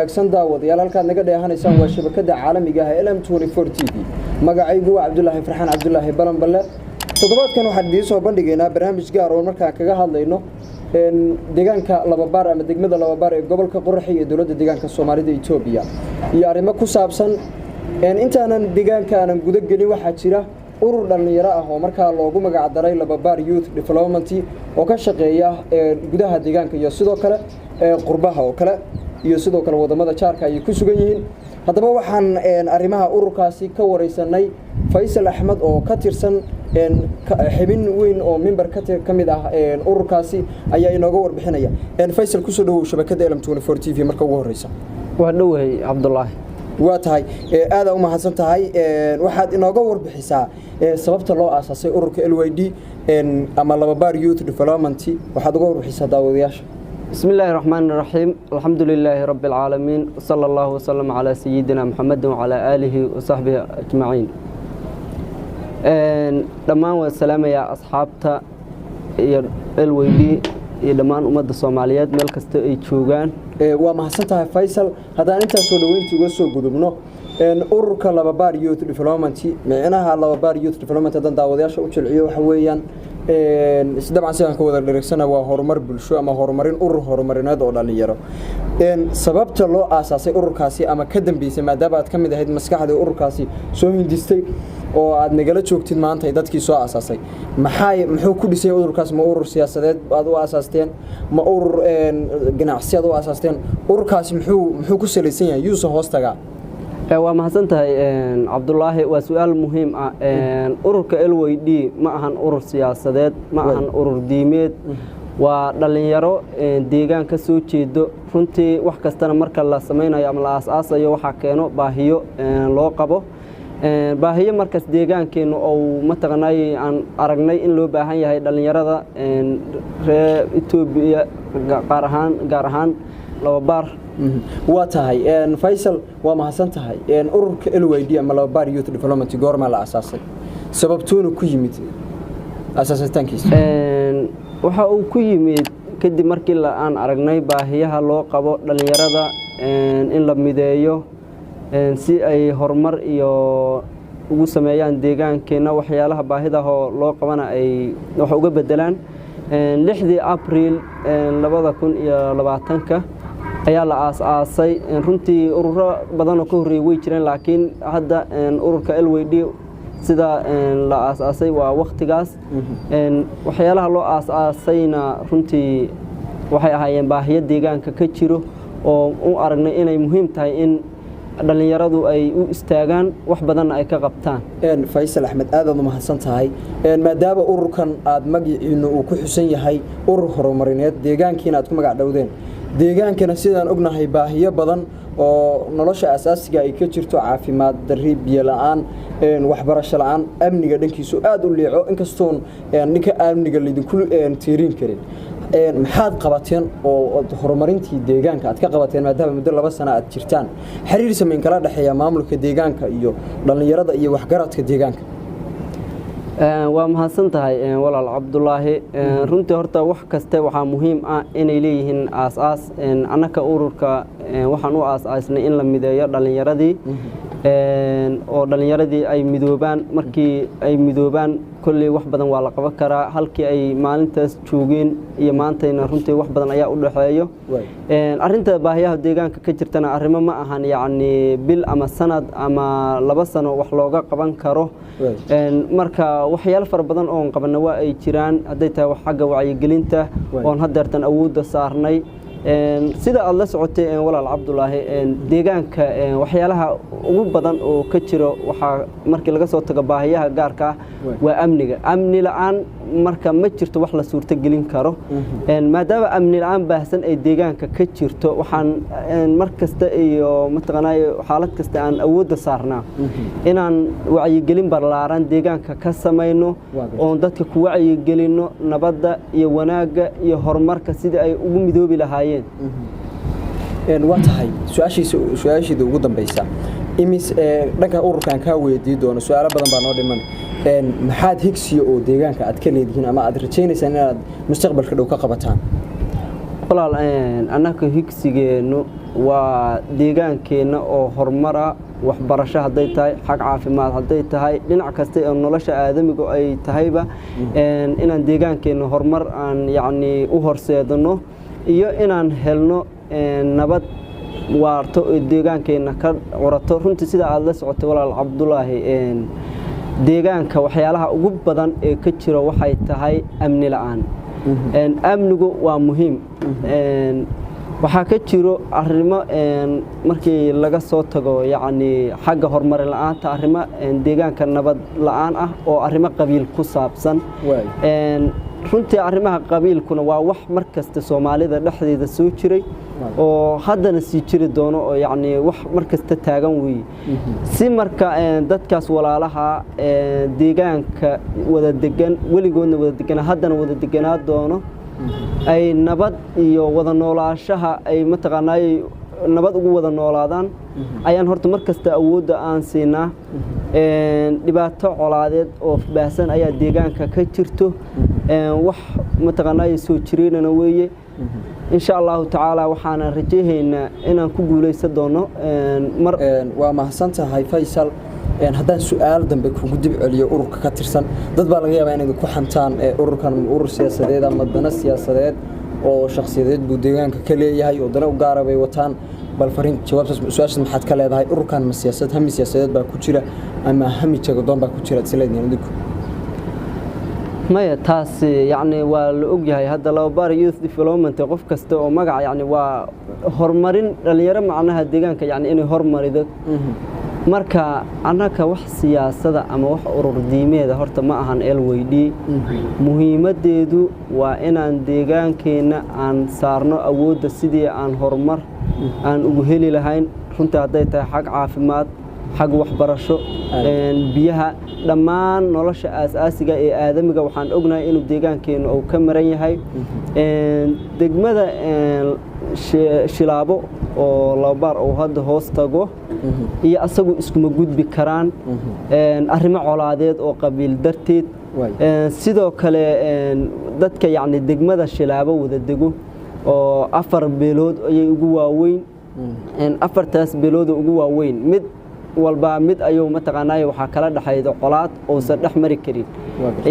wanaagsan daawadayaal halkaad naga dheehanaysaan waa shabakada caalamiga ah LM24 TV magacaygu waa Cabdullaahi Farxaan Cabdullaahi Balanballe toddobaadkan waxaan idin soo bandhigaynaa barnaamij gaar oo markaa kaga hadlayno deegaanka Lababaar ama degmada Lababaar ee gobolka Qoraxi ee dawladda deegaanka Soomaalida Itoobiya iyo arrimo ku saabsan intaanan deegaanka aanan guda gelin waxa jira urur dhalinyaro ah oo markaa loogu magac daray Lababaar Youth Development oo ka shaqeeya gudaha deegaanka iyo sidoo kale qurbaha oo kale iyo sidoo kale wadamada jaarka ay ku sugan yihiin hadaba waxaan arrimaha ururkaasi ka wareysanay Faysal Ahmed oo ka tirsan xibin weyn oo member ka mid ah ururkaasi ayaa inooga warbixinaya Faysal ku soo dhawow shabakada LM24 TV marka ugu horeysa waa dhawahay Cabdullaahi waa tahay aad u mahadsan tahay waxaad inooga warbixisaa sababta loo aasaasay ururka LYD ama Lababaar Youth Development waxaad uga warbixisaa daawadayaasha بسم الله الرحمن الرحيم الحمد لله رب العالمين وصلى الله وسلم على سيدنا محمد وعلى آله وصحبه أجمعين دمان والسلام يا أصحابتا LYD دمان أمد الصوماليات ملك استوئي تشوغان ومحسنتها فيصل هذا أنت سولوينتي وسو قدومنو ururka Lababaar Youth Development macnaha Lababaar Youth Development hadan daawadayaasha u jilciyo waxa weeyaan dabcan sidaan ka wada dhereegsana waa horumar bulsho ama horumarin urur horumarineed oo dhalinyaro sababta loo aasaasay ururkaasi ama ka dambeysay maadaama aad kamid ahayd maskaxda ururkaasi soo hindistay oo aad nagala joogtid maanta dadkii soo aasaasay muxuu ku dhisay ururkaas ma urur siyaasadeed aad u aasaasteen ma urur ganacsi aad u aasaasteen ururkaasi muxuu ku saleysan yahay yuuso hoostaga waa mahadsantahay Cabdullaahi waa su'aal muhiim ah ururka LYD ma ahan urur siyaasadeed ma ahan urur diimeed waa dhalinyaro deegaanka soo jeedo runtii wax kastana marka la sameeyo ama la aasaasayo waxa keeno baahiyo loo qabo baahiyo markaas deegaankeenu oo ma taqaanay aan aragnay in loo baahan yahay dhalinyarada reer Itoobiya gaar ahaan Lababaar waa tahay Faysal waa mahadsan tahay ururka LYD ama Lababaar Youth Development goorma la aasaasay sababtoona ku yimid aasaastaankiisa waxa uu ku yimid kadib markii aan aragnay baahiyaha loo qabo dhalinyarada in la mideeyo si ay horumar iyo ugu sameeyaan deegaankeena waxyaalaha baahidaha loo qabana ay wax uga bedelaan 6 April 2020 ayaa la aasaasay runtii ururo badan oo ka horeeyay way jireen laakiin hadda ururka LYD sida la aasaasay waa waqtigaas waxyaalaha loo aasaasayna runtii waxay ahaayeen baahiyo deegaanka ka jiro oo u aragnay inay muhiim tahay in dhalinyaradu ay u istaagaan wax badan ay ka qabtaan Faysal Ahmed aad u mahadsan tahay maadaama ururkan aad magaciina uu ku xusan yahay urur horumarineed deegaankiina aad ku magac dhawdeen deegaankana sidaan ognahay baahiyo badan oo nolosha asaasiga ay ka jirto caafimaad darri biyo la'aan waxbarasho la'aan amniga dhankiisu aad u leeco inkastoo ninka amniga lidinku tiirin karin maxaad qabateen oo horumarintii deegaanka aad ka qabateen maadaama muddo 2 sano aad jirtaan xiriir sameyn kala dhaxeeya maamulka deegaanka iyo dhalinyarada iyo waxgaradka deegaanka waa mahadsan tahay walaal Cabdullaahi runtii horta wax kasta waxa muhiim ah inay leeyihiin aasaas anaka ururka waxaan u aasaasnay in la mideeyo dhalinyaradii oo dhalinyaradii ay midoobaan markii ay midoobaan kulli wax badan waa la qaban karaa halkii ay maalintaas joogeen iyo maantayna runtii wax badan ayaa u dhaxeeyo arinta baahiyaha deegaanka ka jirtana arrimo ma ahan yaani bil ama sanad ama 2 sano wax looga qaban karo marka waxyaalo far badan oo qabana waa ay jiraan haday tahay wax xagga wacyigelinta oo hadeertan awoodda saarnay sida aad la socotay walaal Cabdullaahi deegaanka waxyaalaha ugu badan oo ka jiro waxa markii laga soo tago baahiyaha gaarka waa amni la'aan marka ma jirto wax la suurta gelin karo maadaama amni la'aan baahsan ay deegaanka ka jirto waxaan markasta iyo mataqaanay xaalad kasta aan awoodda saarnaa inaan wacyigelin ballaaran deegaanka ka sameeyno oo dadka ku wacyigelino nabadda iyo wanaaga iyo horumarka sida ay ugu midoobi lahaayeen waa tahay su'aashiisa ugu dambaysa imis dhanka ururkan ka weydii doono su'aalo badan baa noo dhiman maxaad higsiyo oo deegaanka aad ka leedihiin ama aad rajaynaysaan inaad mustaqbalka dhow ka qabataan walaal anaka higsigeenu waa deegaankeena oo horumara waxbarasho hadday tahay xag caafimaad hadday tahay dhinac kasta oo nolosha aadamigu ay tahayba inaan deegaankeena horumar aan yacni u horseedano iyo inaan helno nabad waarto oo deegaankeena ka curato runtii sida aad la socotay walaal Cabdulaahi deegaanka waxyaalaha ugu badan ee ka jira waxay tahay amni la'aan amnigu waa muhiim waxaa ka jiro arrimo markii laga soo tago yacni xagga horumar la'aanta arrimo deegaanka nabad la'aan ah oo arrimo qabiil ku saabsan runtii arrimaha qabiilkuna waa wax markasta Soomaalida dhexdeeda soo jiray oo haddana sii jiri doono oo yacni wax markasta taagan weey si marka dadkaas walaalaha deegaanka wada degan weligoodna wada degan haddana wada deganaa doono ay nabad iyo wada noolaanshaha ay mataqaanay nabad ugu wada noolaadaan ayaan horta markasta awoodda aan siinaa dhibaato colaadeed oo baahsan ayaa deegaanka ka jirto wax mataqaanay soo jireynana weeye insha Allah ta'ala waxaan rajaynaynaa inaan ku guuleysan doono mar waa mahadsantahay Faysal haddaan su'aal dambe kugu dib celiyo ururka ka tirsan dad baa laga yaabaa inay ku xantaan ururkan urur siyaasadeed ama dana siyaasadeed oo shakhsiyadeed buu deegaanka ka leeyahay oo dana u gaar ah bay wataan bal fariin jawaabtaas su'aashaas maxaad ka leedahay ururkan ma siyaasad hami siyaasadeed baa ku jira ama hami jagadoon baa ku jira sileedina idinku maya taas yacni waa la og yahay hadda Lawbar Youth Development qof kasta oo magac yacni waa horumarin dhalinyaro macnaha deegaanka yacni inay horumarido marka anaka wax siyaasada ama wax urur diimeed horta ma ahan LWD muhiimadeedu waa inaan deegaankeena aan saarno awoodda sidii aan horumar aan ugu heli lahayn runtii hadday tahay xag caafimaad xag waxbarasho biyaha dhammaan nolosha asaasiga ee aadamiga waxaan ognahay inuu deegaankeena uu ka maran yahay degmada Shilaabo oo Lawbar oo hadda hoos tago iyo asagu iskuma gudbi karaan arrimo colaadeed oo qabiil darteed sidoo kale dadka yacni degmada Shilaabo wada dego oo 4 beelood ayay ugu waaweyn afartaas beelood ugu waaweyn mid walba mid ayuu mataqaanay waxa kala dhaxaydo qolaad oo saddex mari karin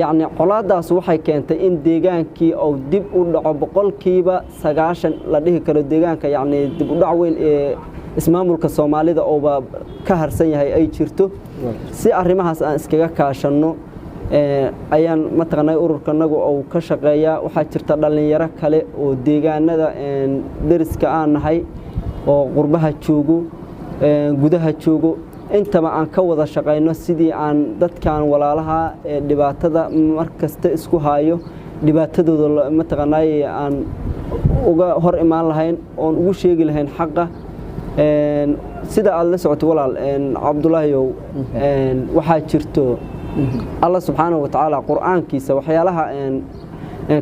yacni qolaadaas waxay keentay in deegaankii oo dib u dhaco boqolkiiba 90 la dhihi karo deegaanka yacni dib u dhac weyn ee ismaamulka Soomaalida oo ka harsan yahay ay jirto si arrimahaas aan iskaga kaashano ayaan mataqaanay ururkanagu oo ka shaqeeya waxa jirta dhalinyaro kale oo deegaanada dariska aan nahay oo qurbaha joogo gudaha joogo intaba aan ka wada shaqeyno sidii aan dadkan walaalaha dhibaatada markasta isku haayo dhibaatadooda mataqaanay aan uga hor imaan lahayn oo ugu sheegi lahayn xaqa sida aad la socoto walaal Cabdulaahi waxa jirto Allah subhanahu wa ta'ala quraankiisa waxyaalaha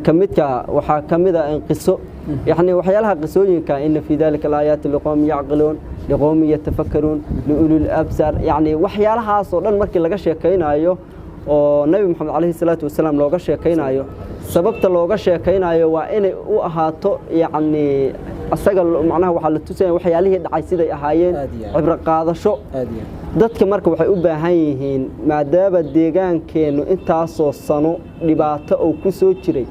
kamidka waxa kamida qiso يعني وحيالها قصوينك إن في ذلك الآيات لقوم يعقلون لقوم يتفكرون لأولي الأبصار يعني وحيالها صورا مركي لغا شيكاينايو oo Nabi Muhammad alayhi salatu wasalaam looga sheekaynayo sababta looga sheekaynayo waa inay u ahaato yacni asaga macnaha waxa la tusay waxyaalihii dhacay siday ahaayeen cibra qaadasho dadka marka waxay u baahan yihiin maadaama deegaankeenu intaasoo sano dhibaato oo ku soo jiray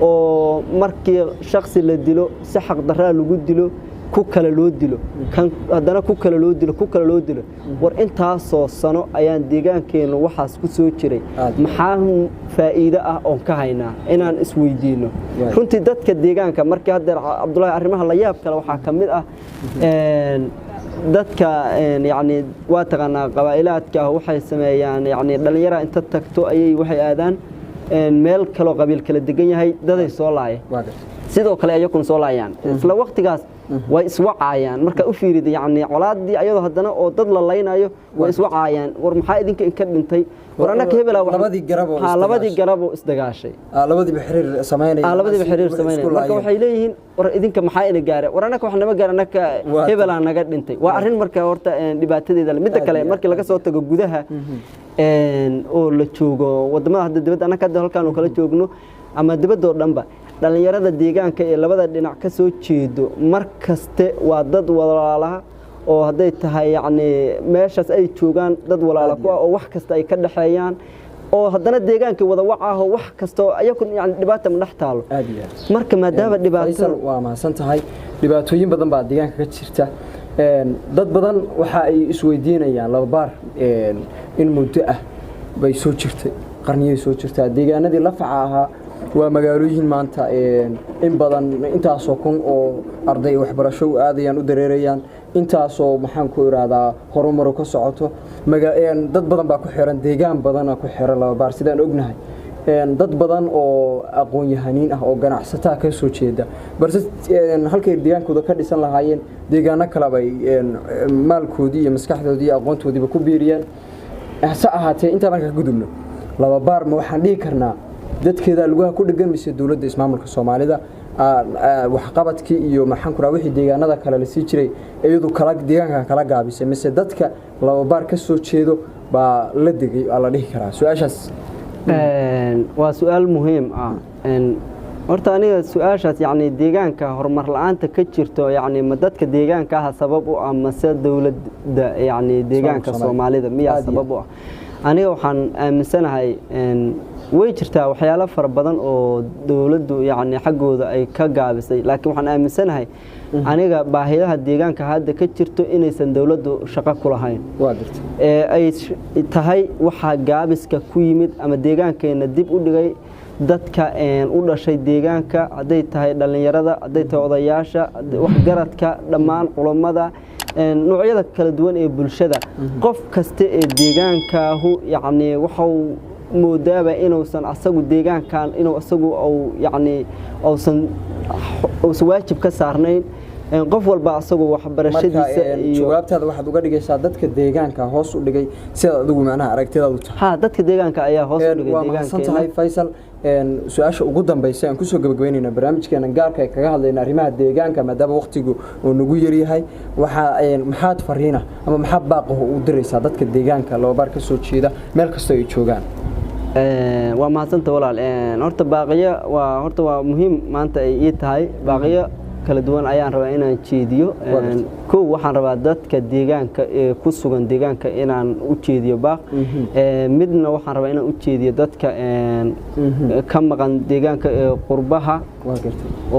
oo markii shakhsi la dilo si xaq darra lagu dilo ku kala loo dilo kan hadana ku kala loo dilo war intaasoo sano ayaan deegaankeenu waxaas ku soo jiray maxaa faa'iido ah oo ka haynaa inaan isweydiino runtii dadka deegaanka markii hadda Cabdulaahi arrimaha la yaab kale waxa kamid ah dadka yani waa taqaanaa qabaa'ilaadka waxay sameeyaan yani dhalinyaro inta tagto ayay waxay aadaan meel kale qabiil kala degan yahay daday soo laayay sidoo kale ayakun soo laayaan isla waqtigaas way iswacayaan marka u fiiriid yani colaadii ayadoo hadana oo dad la laynayo way iswacayaan war maxaa idinka in ka dhintay war anaka hebel labadii garab oo isdagaashay labadii xiriir sameeyay marka waxay leeyihiin war idinka maxaa ina gaare war anaka wax nama gaar anaka hebel naga dhintay waa arrin marka horta dhibaatadeeda mid kale markii laga soo tago gudaha oo la joogo wadamada hadda dibadda anaka halkaan oo kala joogno ama dibadda oo dhanba dhalinyarada deegaanka ee labada dhinac ka soo jeedo mar kaste waa dad walaalaha oo haday tahay yacni meeshaas ay joogaan dad walaalo ku ah oo wax kasta ay ka dhaxeeyaan oo haddana deegaanka wada wacaho wax kasta ayagu yani dhibaato ma dhex taalo marka maadaama dhibaato waa mahadsan tahay dhibaatooyin badan baa deegaanka ka jirta dad badan waxa ay isweydiinayaan laba baar in muddo ah bay soo jirtay qarniyay soo jirtaa deegaanadii la faca ahaa waa magaalooyin maanta in badan intaasoo kun oo arday waxbarasho u aadayaan u dareerayaan intaasoo maxaan ku iraadaa horumar ka socoto dad badan baa ku xiran deegaan badan ku xiran laba baar sidaan ognahay dad badan oo aqoon-yahaniin ah oo ganacsataa ka soo jeeda balse halkay deegaankooda ka dhisan lahaayeen deegaano kale bay maalkoodii iyo maskaxdoodii iyo aqoontoodiiba ku biiriyeen hase ahaatee intaan markaa gudubno laba baar ma waxaan dhihi karnaa dadkeeda lugaha ku dhagan mise dawladda ismaamulka Soomaalida waxqabadkii iyo maxaan ku wixii deegaanada kale la sii jiray iyadu kala deegaanka kala gaabisay mise dadka laba baar ka soo jeedo baa la degay la dhihi karaa su'aashaas waa su'aal muhiim ah horta aniga su'aashaas yani deegaanka horumar la'aanta ka jirto yani ma dadka deegaanka ah sabab u ah mase dawladda yani deegaanka Soomaalida miyaa sabab u ah aniga waxaan aaminsanahay way jirtaa waxyaalo fara badan oo dawladdu yani xaggooda ay ka gaabisay laakiin waxaan aaminsanahay aniga baahiyaha deegaanka hadda ka jirto inaysan dawladdu shaqo ku lahayn ay tahay waxa gaabiska ku yimid ama deegaankeena dib u dhigay dadka u dhashay deegaanka haday tahay dhalinyarada haday tahay odayaasha wax garadka dhammaan culimada noocyada kala duwan ee bulshada qof kasta ee deegaankaahu yani waxa moodaaba inuusan asagu deegaankan inuu asagu yani uusan waajib ka saarnayn qof walba asagu waxbarashadiisa iyo jawaabtaada waxaad uga dhigaysaa dadka deegaanka hoos u dhigay sida adigu macnaha aragtidaadu tahay dadka deegaanka ayaa hoos u dhigay deegaanka Faisal su'aasha ugu dambaysa aan ku soo gabagabeynayna barnaamijkeena gaarka ee kaga hadlayna arrimaha deegaanka maadaama waqtigu uu nagu yar yahay waxa maxaad fariina ama maxaad baaqaho u diraysaa dadka deegaanka laba baar ka soo jeeda meel kasta ay joogaan waa mahadsanta walaal horta baaqiyo waa muhiim maanta ay ii tahay baaqiyo kala duwan ayaan rabaa inaan jeediyo koow waxaan rabaa dadka deegaanka ee ku sugan deegaanka inaan u jeediyo baaq midna waxaan rabaa inaan u jeediyo dadka ka maqan deegaanka ee qurbaha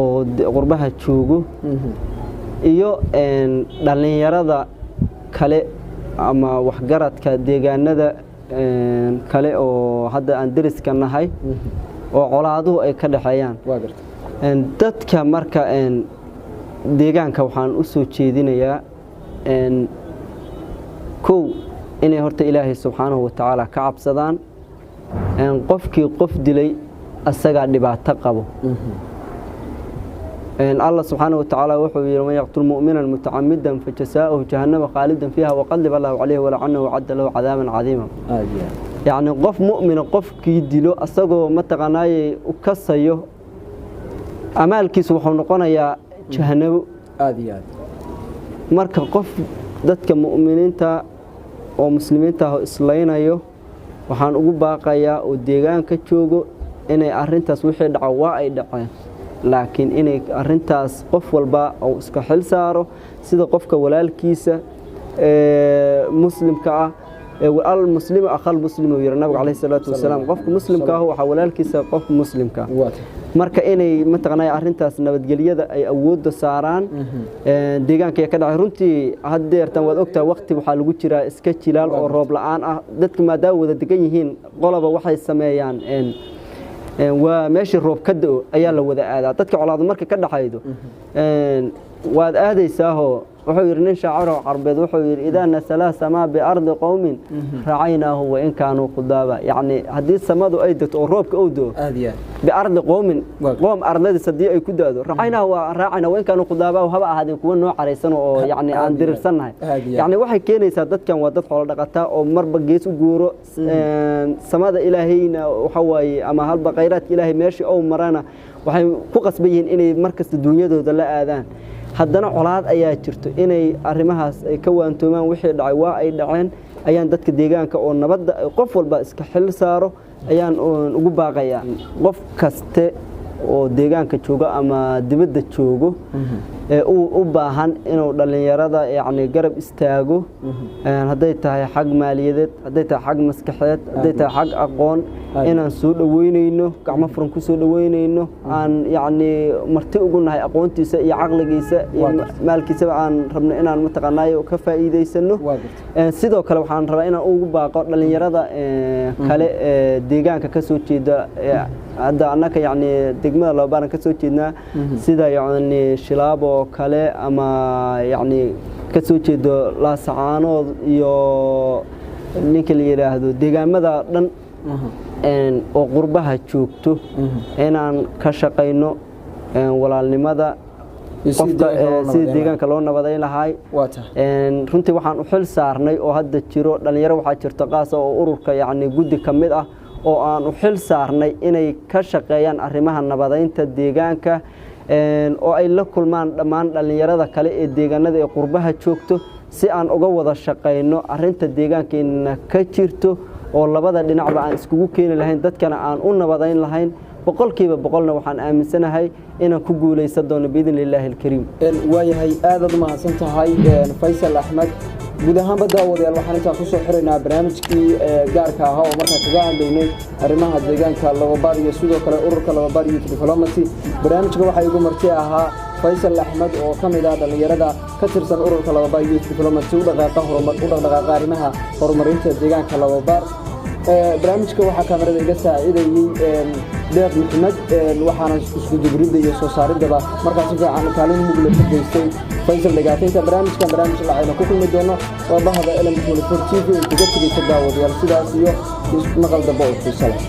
oo qurbaha joogo iyo dhalinyarada kale ama waxgaradka deegaanada kale oo hadda aan dariska nahay oo colaaduhu ay ka dhaxeeyaan dadka marka deegaanka waxaan u soo jeedinayaa kow inay horta Ilaahay subxaanahu wa ta'ala ka cabsadaan qofkii qof dilay asaga dhibaato qabo الله سبحانه وتعالى وحي ومن يقتل مؤمنا متعمدا فجزاؤه جهنم خالدا فيها وقلب الله عليه ولعنه وعد له عذابا عظيما يعني قف مؤمن قف كيدلو اسغو متقناي وكسيو amaalkiisu wuxuu noqonayaa jahannamo aad marka qof dadka mu'miniinta oo muslimiinta ah islaynayo waxaan ugu baaqayaa oo deegaanka joogo inay arintaas wixii dhaco waa ay dhaceen laakiin inay arintaas qof walba oo iska xil saaro sida qofka walaalkiisa muslimka ah المسلم أخو المسلم ويرى النبي عليه الصلاة والسلام قف مسلم كهو وحولال كيس قف مسلم كه marka inay mataqaanay arintaas nabadgeliyada ay awood saaraan deegaanka ka dhacay runtii hadeertan wad ogtaa waqti waxa lagu jiraa iska jilaal oo roob la'aan ah dadka maadaama wada degan yihiin qolaba waxay sameeyaan waa meeshii roob ka da'o ayaa la wada aadaa dadka colaado marka ka dhaxaydo waad aadaysaa wuxuu yiri nin shaacir oo carbeed wuxuu yiri idaana salaasa ma bi ardi qawmin raaynahu wa in kaanu qudaba yani hadii samadu ay dadto oo roobka oo doo bi ardi qawmin qawm ardada sadii ay ku daado raaynahu wa raayna wa in kaanu qudaba haba ahaadin kuwa noo careysan oo yani aan dirirsanahay yani waxay keenaysaa dadkan waa dad xoolo dhaqata oo marba gees u guuro samada ilaahayna waxa way ama halba khayraadka ilaahay meeshii oo marana waxay ku qasbayeen inay markasta dunyadooda la aadaan haddana colaad ayaa jirto inay arimahaas ay ka waantoomaan wixii dhacay waa ay dhaceen ayaan dadka deegaanka oo nabadda qof walba iska xil saaro ayaan ugu baaqayaa qof kaste oo deegaanka jooga ama dibadda joogo u baahan inuu dhalinyarada yacni garab istaago hadday tahay xag maaliyadeed hadday tahay xag maskaxeed hadday tahay xag aqoon inaan soo dhaweynayno gacmo furan ku soo dhaweynayno aan yacni marti ugu nahay aqoontiisa iyo caqligiisa iyo maalkiisaba aan rabno inaan mataqaanaayo ka faa'iidaysano sidoo kale waxaan rabaa inaan ugu baaqo dhalinyarada kale deegaanka ka soo jeeda hadda annaka yacni degmada Loobaran ka soo jeednaa sida yacni Shilaabo kale ama yacni ka soo jeedo Laasacaanood iyo ninka la yiraahdo deegaamada dhan oo qurbaha joogto inaan ka shaqeyno walaalnimada qofka sida deegaanka loo nabadeyn lahaay runtii waxaan u xil saarnay oo hadda jiro dhalinyaro waxaa jirta qaas oo ururka yacni guddi ka mid ah oo aan u xil saarnay inay ka shaqeeyaan arrimaha nabadeynta deegaanka oo ay la kulmaan dhammaan dhalinyarada kale ee deegaanada ee qurbaha joogto si aan uga wada shaqeyno arrinta deegaankeena ka jirto oo labada dhinacba aan iskugu keeni lahayn dadkana aan u nabadeyn lahayn boqolkiiba boqolna waxaan aaminsanahay inaan ku guuleysan doono biidnillaahi alkariim waayahay aad ma hadsan tahay Faysal Axmed guud ahaan daawadayaal waxaan inta ku soo xiraynaa barnaamijkii gaarka ah oo markaa kaga hadlaynay arrimaha deegaanka Loobaar iyo sidoo kale ururka Loobaar Youth Diplomacy barnaamijka waxa igu marti ahaa Faysal Axmed oo kamid ah dhalinyarada ka tirsan ururka Loobaar Youth Diplomacy u dhaqaaqa arrimaha horumarinta deegaanka Loobaar barnaamijka waxa kaamirada iga saacideeyay deeq Maxamed waxaana isku dibridda iyo soo saaridaba markaas fiican kaalin mugla ka geystay Faysal dhagaatinta barnaamij la ayna ku kulmi doono waa bahda LM24 TV inta ka tigay daawadayaal sidaas iyo maqal dabo oo xiiso leh